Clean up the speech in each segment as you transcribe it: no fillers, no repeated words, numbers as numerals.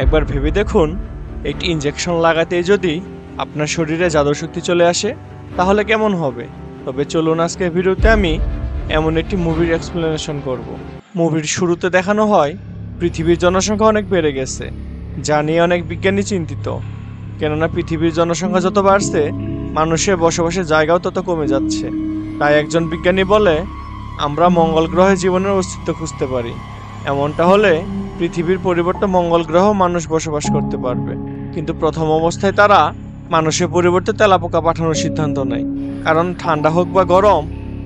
একবার ভেবে দেখুন, একটি ইনজেকশন লাগাতেই যদি আপনার শরীরে জাদুশক্তি চলে আসে তাহলে কেমন হবে। তবে চলুন আজকের ভিডিওতে আমি এমন একটি মুভির এক্সপ্লেনেশন করব। মুভির শুরুতে দেখানো হয় পৃথিবীর জনসংখ্যা অনেক বেড়ে গেছে, যা নিয়ে অনেক বিজ্ঞানী চিন্তিত। কেননা পৃথিবীর জনসংখ্যা যত বাড়ছে, মানুষের বসবাসের জায়গাও তত কমে যাচ্ছে। তাই একজন বিজ্ঞানী বলে, আমরা মঙ্গল গ্রহে জীবনের অস্তিত্ব খুঁজতে পারি। এমনটা হলে পৃথিবীর পরিবর্তে মঙ্গল গ্রহ মানুষ বসবাস করতে পারবে। কিন্তু প্রথম অবস্থায় তারা মানুষের পরিবর্তে তেলাপোকা পাঠানোর সিদ্ধান্ত নেয়, কারণ ঠান্ডা হোক বা গরম,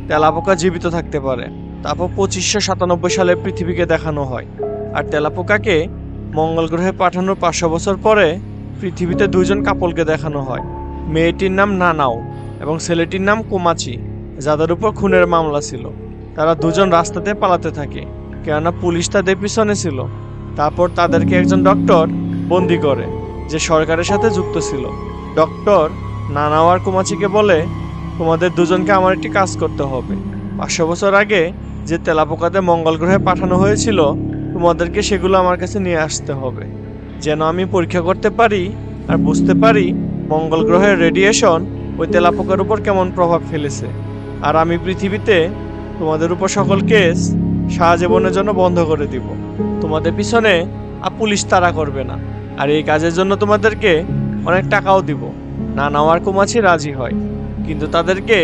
তেলাপোকা জীবিত থাকতে পারে। তারপর 2597 সালে পৃথিবীকে দেখানো হয়, আর তেলাপোকাকে মঙ্গল গ্রহে পাঠানোর 500 বছর পরে পৃথিবীতে দুইজন কাপলকে দেখানো হয়। মেয়েটির নাম নানাও এবং ছেলেটির নাম কোমাচি, যাদের উপর খুনের মামলা ছিল। তারা দুজন রাস্তাতে পালাতে থাকে, কেননা পুলিশ তাদের পিছনে ছিল। তারপর তাদেরকে একজন ডক্টর বন্দি করে, যে সরকারের সাথে যুক্ত ছিল। ডক্টর নানাও আর কোমাচিকে বলে, তোমাদের দুজনকে আমার একটি কাজ করতে হবে। 500 বছর আগে যে তেলাপোকাতে মঙ্গল গ্রহে পাঠানো হয়েছিল, তোমাদেরকে সেগুলো আমার কাছে নিয়ে আসতে হবে, যেন আমি পরীক্ষা করতে পারি আর বুঝতে পারি মঙ্গল গ্রহের রেডিয়েশন ওই তেলাপোকার উপর কেমন প্রভাব ফেলেছে। আর আমি পৃথিবীতে তোমাদের উপর সকল কেস সারা জীবনের জন্য বন্ধ করে দিব। তোমাদের পিছনে আর পুলিশ তাড়া করবে না, আর এই কাজের জন্য তোমাদেরকে অনেক টাকাও দিব। নানাও আর কোমাচি রাজি হয়, কিন্তু তাদেরকে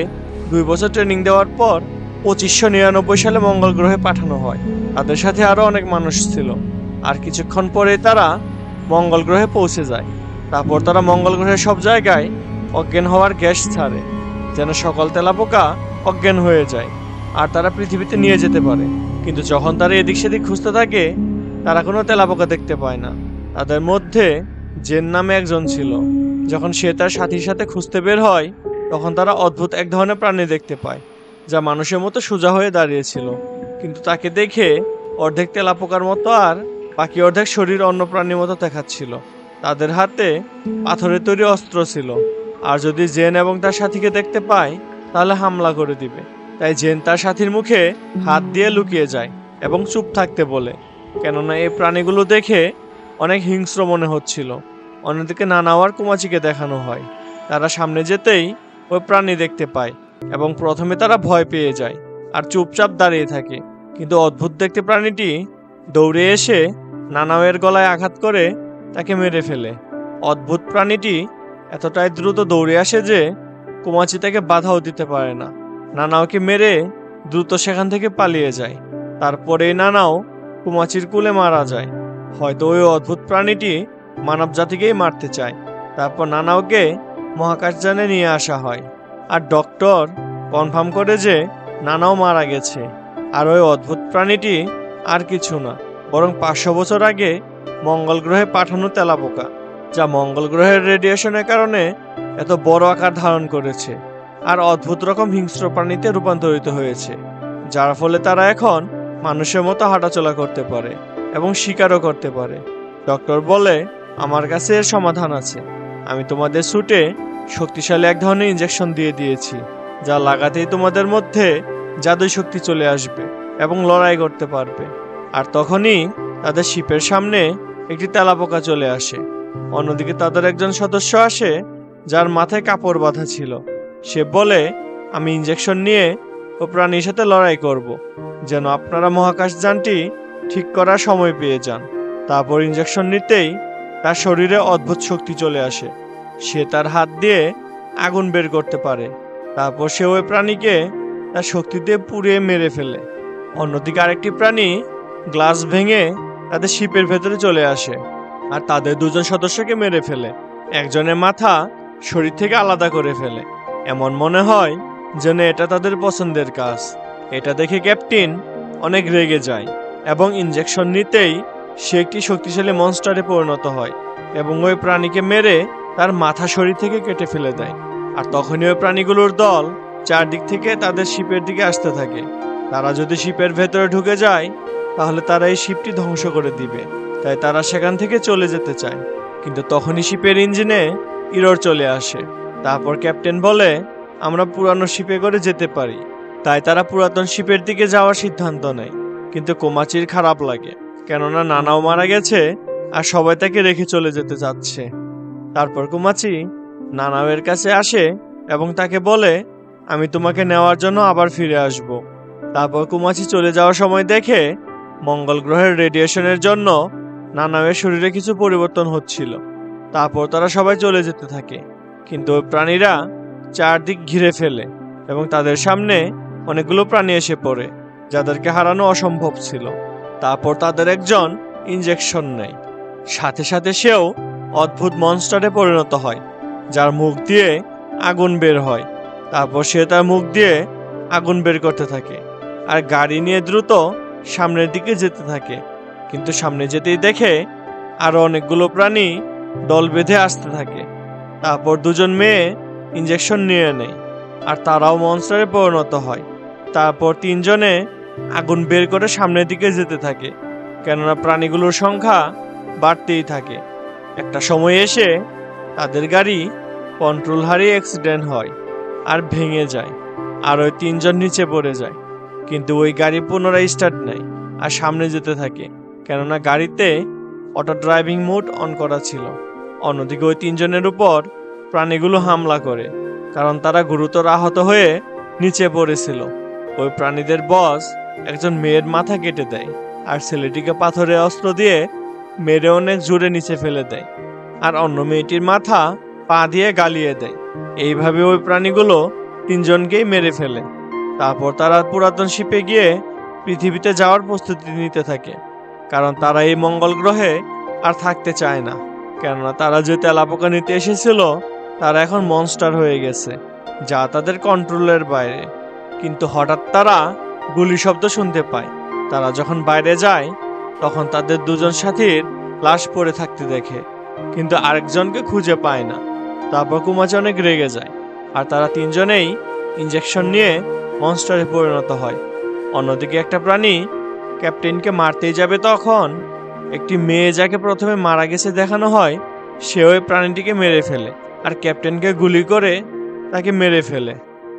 2 বছর ট্রেনিং দেওয়ার পর 2599 সালে মঙ্গল গ্রহে পাঠানো হয়। তাদের সাথে আরও অনেক মানুষ ছিল। আর কিছুক্ষণ পরে তারা মঙ্গল গ্রহে পৌঁছে যায়। তারপর তারা মঙ্গল গ্রহের সব জায়গায় অজ্ঞান হওয়ার গ্যাস ছাড়ে, যেন সকল তেলাপোকা অজ্ঞান হয়ে যায় আর তারা পৃথিবীতে নিয়ে যেতে পারে। কিন্তু যখন তারা এদিক সেদিক খুঁজতে থাকে, তারা কোনো তেলাপোকা দেখতে পায় না। তাদের মধ্যে জেন নামে একজন ছিল। যখন সে তার সাথীর সাথে খুঁজতে বের হয়, তখন তারা অদ্ভুত এক ধরনের প্রাণী দেখতে পায়, যা মানুষের মতো সোজা হয়ে দাঁড়িয়েছিল। কিন্তু তাকে দেখে অর্ধেক তেলাপোকার মতো আর বাকি অর্ধেক শরীর অন্য প্রাণীর মতো দেখাচ্ছিল। তাদের হাতে পাথরের তৈরি অস্ত্র ছিল, আর যদি জেন এবং তার সাথীকে দেখতে পায় তাহলে হামলা করে দিবে। তাই জেন তার সাথীর মুখে হাত দিয়ে লুকিয়ে যায় এবং চুপ থাকতে বলে, কেননা এই প্রাণীগুলো দেখে অনেক হিংস্র মনে হচ্ছিল। অন্যদিকে নানাও আর কোমাচিকে দেখানো হয়। তারা সামনে যেতেই ওই প্রাণী দেখতে পায় এবং প্রথমে তারা ভয় পেয়ে যায় আর চুপচাপ দাঁড়িয়ে থাকে। কিন্তু অদ্ভুত দেখতে প্রাণীটি দৌড়ে এসে নানাওয়ের গলায় আঘাত করে তাকে মেরে ফেলে। অদ্ভুত প্রাণীটি এতটাই দ্রুত দৌড়ে আসে যে কোমাচি তাকে বাধাও দিতে পারে না। নানাওকে মেরে দ্রুত সেখান থেকে পালিয়ে যায়। তারপরে নানাও কোমাচির কুলে মারা যায়। হয়তো ওই অদ্ভুত প্রাণীটি মানব জাতিকেই মারতে চায়। তারপর নানাওকে মহাকাশযানে নিয়ে আসা হয়, আর ডক্টর কনফার্ম করে যে নানাও মারা গেছে। আর ওই অদ্ভুত প্রাণীটি আর কিছু না, বরং 500 বছর আগে মঙ্গল গ্রহে পাঠানো তেলাপোকা, যা মঙ্গল গ্রহের রেডিয়েশনের কারণে এত বড় আকার ধারণ করেছে আর অদ্ভুত রকম হিংস্র প্রাণীতে রূপান্তরিত হয়েছে, যার ফলে তারা এখন মানুষের মতো হাঁটাচলা করতে পারে এবং শিকারও করতে পারে। ডক্টর বলে, আমার কাছে এর সমাধান আছে। আমি তোমাদের স্যুটে শক্তিশালী এক ধরনের ইনজেকশন দিয়ে দিয়েছি, যা লাগাতেই তোমাদের মধ্যে জাদুই শক্তি চলে আসবে এবং লড়াই করতে পারবে। আর তখনই তাদের শিপের সামনে একটি তেলাপোকা চলে আসে। অন্যদিকে তাদের একজন সদস্য আসে, যার মাথায় কাপড় বাঁধা ছিল। সে বলে, আমি ইনজেকশন নিয়ে ও প্রাণীর সাথে লড়াই করব, যেন আপনারা মহাকাশযানটি ঠিক করার সময় পেয়ে যান। তারপর ইনজেকশন নিতেই তার শরীরে অদ্ভুত শক্তি চলে আসে। সে তার হাত দিয়ে আগুন বের করতে পারে। তারপর সে ওই প্রাণীকে তার শক্তি দিয়ে পুড়িয়ে মেরে ফেলে। অন্যদিকে আরেকটি প্রাণী গ্লাস ভেঙে তাদের শিপের ভেতরে চলে আসে আর তাদের দুজন সদস্যকে মেরে ফেলে। একজনের মাথা শরীর থেকে আলাদা করে ফেলে। এমন মনে হয় যেন এটা তাদের পছন্দের কাজ। এটা দেখে ক্যাপ্টেন অনেক রেগে যায় এবং ইনজেকশন নিতেই সে একটি শক্তিশালী মনস্টারে পরিণত হয় এবং ওই প্রাণীকে মেরে তার মাথা শরীর থেকে কেটে ফেলে দেয়। আর তখনই ওই প্রাণীগুলোর দল চারদিক থেকে তাদের শিপের দিকে আসতে থাকে। তারা যদি শিপের ভেতরে ঢুকে যায় তাহলে তারা এই শিপটি ধ্বংস করে দিবে। তাই তারা সেখান থেকে চলে যেতে চায়, কিন্তু তখনই শিপের ইঞ্জিনে ইরর চলে আসে। তারপর ক্যাপ্টেন বলে, আমরা পুরানো শিপে করে যেতে পারি। তাই তারা পুরাতন শিপের দিকে যাওয়ার সিদ্ধান্ত নেয়। কিন্তু কোমাচির খারাপ লাগে, কেননা নানাও মারা গেছে আর সবাই তাকে রেখে চলে যেতে চাচ্ছে। তারপর কুমাচি নানাওয়ের কাছে আসে এবং তাকে বলে, আমি তোমাকে নেওয়ার জন্য আবার ফিরে আসব। তারপর কুমাচি চলে যাওয়ার সময় দেখে মঙ্গল গ্রহের রেডিয়েশনের জন্য নানাওয়ের শরীরে কিছু পরিবর্তন হচ্ছিল। তারপর তারা সবাই চলে যেতে থাকে, কিন্তু ওই প্রাণীরা চারদিক ঘিরে ফেলে এবং তাদের সামনে অনেকগুলো প্রাণী এসে পড়ে যাদেরকে হারানো অসম্ভব ছিল। তারপর তাদের একজন ইনজেকশন নেয়, সাথে সাথে সেও অদ্ভুত মনস্টারে পরিণত হয়, যার মুখ দিয়ে আগুন বের হয়। তারপর সে তার মুখ দিয়ে আগুন বের করতে থাকে আর গাড়ি নিয়ে দ্রুত সামনের দিকে যেতে থাকে। কিন্তু সামনে যেতেই দেখে আরো অনেকগুলো প্রাণী দল বেঁধে আসতে থাকে। তারপর দুজন মেয়ে ইনজেকশন নিয়ে নেয় আর তারাও মনস্টারে পরিণত হয়। তারপর তিনজনে আগুন বের করে সামনের দিকে যেতে থাকে, কেননা প্রাণীগুলোর সংখ্যা বাড়তেই থাকে। একটা সময় এসে তাদের গাড়ি কন্ট্রোল হারিয়ে অ্যাক্সিডেন্ট হয় আর ভেঙে যায়, আর ওই তিনজন নিচে পড়ে যায়। কিন্তু ওই গাড়ি পুনরায় স্টার্ট নেয় আর সামনে যেতে থাকে, কেননা গাড়িতে অটো ড্রাইভিং মোড অন করা ছিল। অন্যদিকে ওই তিনজনের উপর প্রাণীগুলো হামলা করে, কারণ তারা গুরুতর আহত হয়ে নিচে পড়েছিল। ওই প্রাণীদের বস একজন মেয়ের মাথা কেটে দেয় আর ছেলেটিকে পাথরের অস্ত্র দিয়ে মেরে অনেক জোরে নিচে ফেলে দেয়, আর অন্য মেয়েটির মাথা পা দিয়ে গালিয়ে দেয়। এইভাবে ওই প্রাণীগুলো তিনজনকেই মেরে ফেলে। তারপর তারা পুরাতন শিপে গিয়ে পৃথিবীতে যাওয়ার প্রস্তুতি নিতে থাকে, কারণ তারা এই মঙ্গল গ্রহে আর থাকতে চায় না, কেননা তারা যে তেলাপোকা নিতে এসেছিল তারা এখন মনস্টার হয়ে গেছে, যা তাদের কন্ট্রোলের বাইরে। কিন্তু হঠাৎ তারা গুলি শব্দ শুনতে পায়। তারা যখন বাইরে যায় তখন তাদের দুজন সাথীর লাশ পড়ে থাকতে দেখে, কিন্তু আরেকজনকে খুঁজে পায় না। তারপর কুমাচি অনেক রেগে যায় আর তারা তিনজনেই ইনজেকশন নিয়ে মনস্টারে পরিণত হয়। অন্যদিকে একটা প্রাণী ক্যাপ্টেনকে মারতেই যাবে, তখন একটি মেয়ে যাকে প্রথমে মারা গেছে দেখানো হয়, সে ওই প্রাণীটিকে মেরে ফেলে আর ক্যাপ্টেনকে গুলি করে তাকে মেরে ফেলে।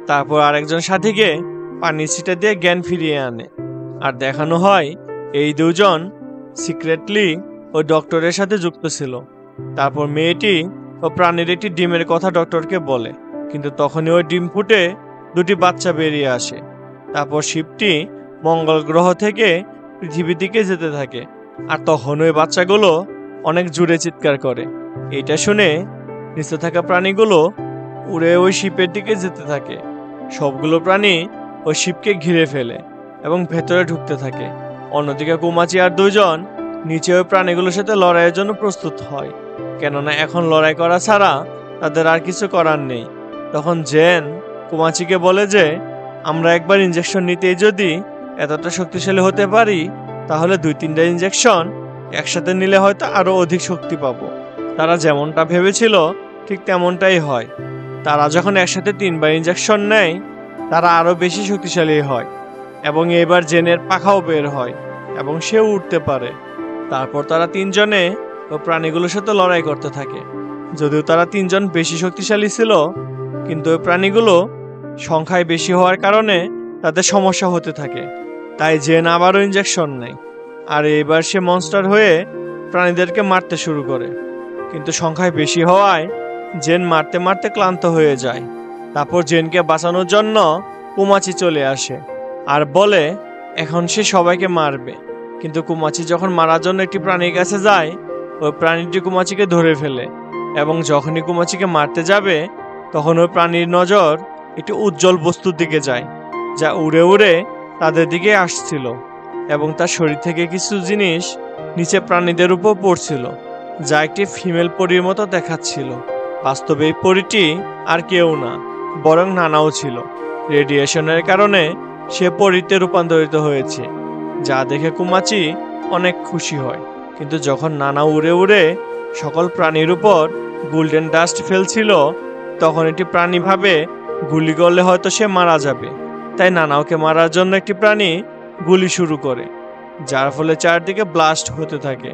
তারপর আরেকজন সাথীকে পানির ছিটা দিয়ে জ্ঞান ফিরিয়ে আনে আর দেখানো হয় এই দুজন সিক্রেটলি ওই ডক্টরের সাথে যুক্ত ছিল। তারপর মেয়েটি ও প্রাণীর একটি ডিমের কথা ডক্টরকে বলে, কিন্তু তখনই ওই ডিম ফুটে দুটি বাচ্চা বেরিয়ে আসে। তারপর শিপটি মঙ্গল গ্রহ থেকে পৃথিবীর দিকে যেতে থাকে, আর তখন ওই বাচ্চাগুলো অনেক জোরে চিৎকার করে। এটা শুনে নিচে থাকা প্রাণীগুলো উড়ে ওই শিপের দিকে যেতে থাকে। সবগুলো প্রাণী ওই শিপকে ঘিরে ফেলে এবং ভেতরে ঢুকতে থাকে। অন্যদিকে কুমাচি আর দুজন নিচে ওই প্রাণীগুলোর সাথে লড়াইয়ের জন্য প্রস্তুত হয়, কেননা এখন লড়াই করা ছাড়া তাদের আর কিছু করার নেই। তখন জেন কুমাচিকে বলে যে আমরা একবার ইনজেকশন নিতেই যদি এতটা শক্তিশালী হতে পারি, তাহলে 2-3টা ইনজেকশন একসাথে নিলে হয়তো আরো অধিক শক্তি পাবো। তারা যেমনটা ভেবেছিল ঠিক তেমনটাই হয়। তারা যখন একসাথে 3বার ইনজেকশন নেয় তারা আরো বেশি শক্তিশালী হয় এবং এবার জেনের পাখাও বের হয় এবং সেও উঠতে পারে। তারপর তারা তিনজনে ও প্রাণীগুলোর সাথে লড়াই করতে থাকে। যদিও তারা তিনজন বেশি শক্তিশালী ছিল, কিন্তু ওই প্রাণীগুলো সংখ্যায় বেশি হওয়ার কারণে তাদের সমস্যা হতে থাকে। তাই জেন আবারও ইনজেকশন নেয় আর এবার সে মনস্টার হয়ে প্রাণীদেরকে মারতে শুরু করে, কিন্তু সংখ্যায় বেশি হওয়ায় জেন মারতে মারতে ক্লান্ত হয়ে যায়। তারপর জেনকে বাঁচানোর জন্য কুমাচি চলে আসে আর বলে এখন সে সবাইকে মারবে। কিন্তু কুমাচি যখন মারার জন্য একটি প্রাণীর কাছে যায়, ওই প্রাণীটি কুমাচিকে ধরে ফেলে এবং যখনই কুমাচিকে মারতে যাবে তখন ওই প্রাণীর নজর একটি উজ্জ্বল বস্তুর দিকে যায়, যা উড়ে উড়ে তাদের দিকে আসছিল এবং তার শরীর থেকে কিছু জিনিস নিচে প্রাণীদের উপর পড়ছিল, যা একটি ফিমেল পরীর মতো দেখাচ্ছিল। বাস্তবে এই পরীটি আর কেউ না, বরং নানাও ছিল। রেডিয়েশনের কারণে সে পরীতে রূপান্তরিত হয়েছে, যা দেখে কুমাচি অনেক খুশি হয়। কিন্তু যখন নানা উড়ে উড়ে সকল প্রাণীর উপর গোল্ডেন ডাস্ট ফেলছিল, তখন একটি প্রাণী ভাবে গুলি করলে হয়তো সে মারা যাবে। তাই নানাওকে মারার জন্য একটি প্রাণী গুলি শুরু করে, যার ফলে চারদিকে ব্লাস্ট হতে থাকে।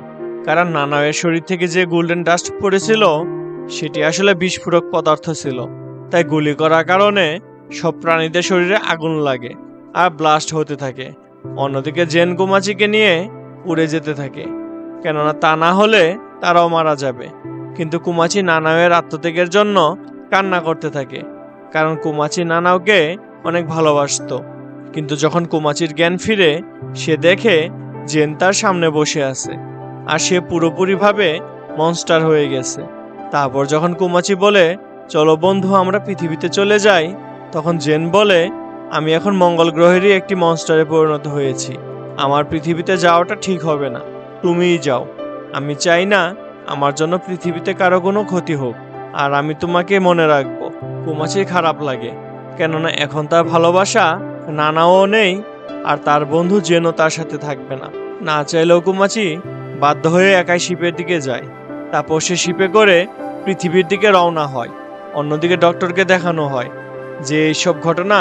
কারণ নানাওয়ের শরীর থেকে যে গোল্ডেন ডাস্ট পড়েছিল সেটি আসলে বিস্ফোরক পদার্থ ছিল। তাই গুলি করার কারণে সব প্রাণীদের শরীরে আগুন লাগে আর ব্লাস্ট হতে থাকে। অন্যদিকে জেন কুমাচিকে নিয়ে উড়ে যেতে থাকে কেননা তা না হলে তারাও মারা যাবে। কিন্তু কুমাচি নানাওয়ের আত্মত্যাগের জন্য কান্না করতে থাকে, কারণ কুমাচি নানাওকে অনেক ভালোবাসতো। কিন্তু যখন কুমাচির জ্ঞান ফিরে, সে দেখে জেন তার সামনে বসে আছে, আর সে পুরোপুরিভাবে মনস্টার হয়ে গেছে। তারপর যখন কুমাচি বলে, চলো বন্ধু আমরা পৃথিবীতে চলে যাই, তখন জেন বলে, আমি এখন মঙ্গল গ্রহেরই একটি মনস্টারে পরিণত হয়েছি, আমার পৃথিবীতে যাওয়াটা ঠিক হবে না, তুমিই যাও। আমি চাই না আমার জন্য পৃথিবীতে কারো কোনো ক্ষতি হোক, আর আমি তোমাকে মনে রাখবো। কুমাচির খারাপ লাগে, কেননা এখন তার ভালোবাসা নানাও নেই, আর তার বন্ধু জেনও তার সাথে থাকবে না। না চাইলেও কুমাচি বাধ্য হয়ে একাই শিপের দিকে যায়। তারপর সে শিপে করে পৃথিবীর দিকে রওনা হয়। অন্যদিকে ডক্টরকে দেখানো হয় যে এইসব ঘটনা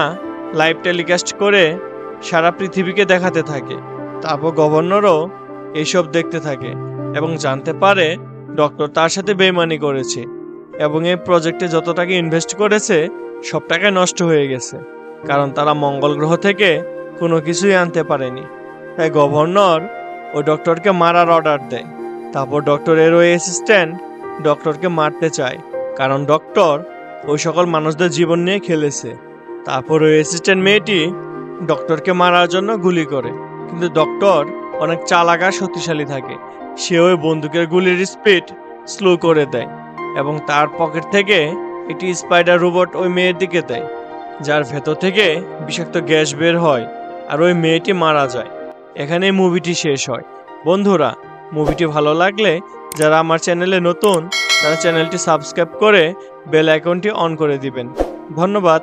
লাইভ টেলিকাস্ট করে সারা পৃথিবীকে দেখাতে থাকে। তারপর গভর্নরও এইসব দেখতে থাকে এবং জানতে পারে ডক্টর তার সাথে বেইমানি করেছে এবং এই প্রজেক্টে যত টাকা ইনভেস্ট করেছে সব টাকা নষ্ট হয়ে গেছে, কারণ তারা মঙ্গল গ্রহ থেকে কোনো কিছুই আনতে পারেনি। তাই গভর্নর ওই ডক্টরকে মারার অর্ডার দেয়। তারপর ডক্টরের ওই অ্যাসিস্ট্যান্ট ডক্টরকে মারতে চায়, কারণ ডক্টর ওই সকল মানুষদের জীবন নিয়ে খেলেছে। তারপর ওই অ্যাসিস্ট্যান্ট মেয়েটি ডক্টরকে মারার জন্য গুলি করে, কিন্তু ডক্টর অনেক চালাক আর শক্তিশালী থাকে। সে ওই বন্দুকের গুলির স্পিড স্লো করে দেয় এবং তার পকেট থেকে একটি স্পাইডার রোবট ওই মেয়ের দিকে দেয়, যার ভেতর থেকে বিষাক্ত গ্যাস বের হয়, আর ওই মেয়েটি মারা যায়। এখানে মুভিটি শেষ হয়। বন্ধুরা, মুভিটি ভালো লাগলে যারা আমার চ্যানেলে নতুন তারা চ্যানেলটি সাবস্ক্রাইব করে বেল আইকনটি অন করে দিবেন। ধন্যবাদ।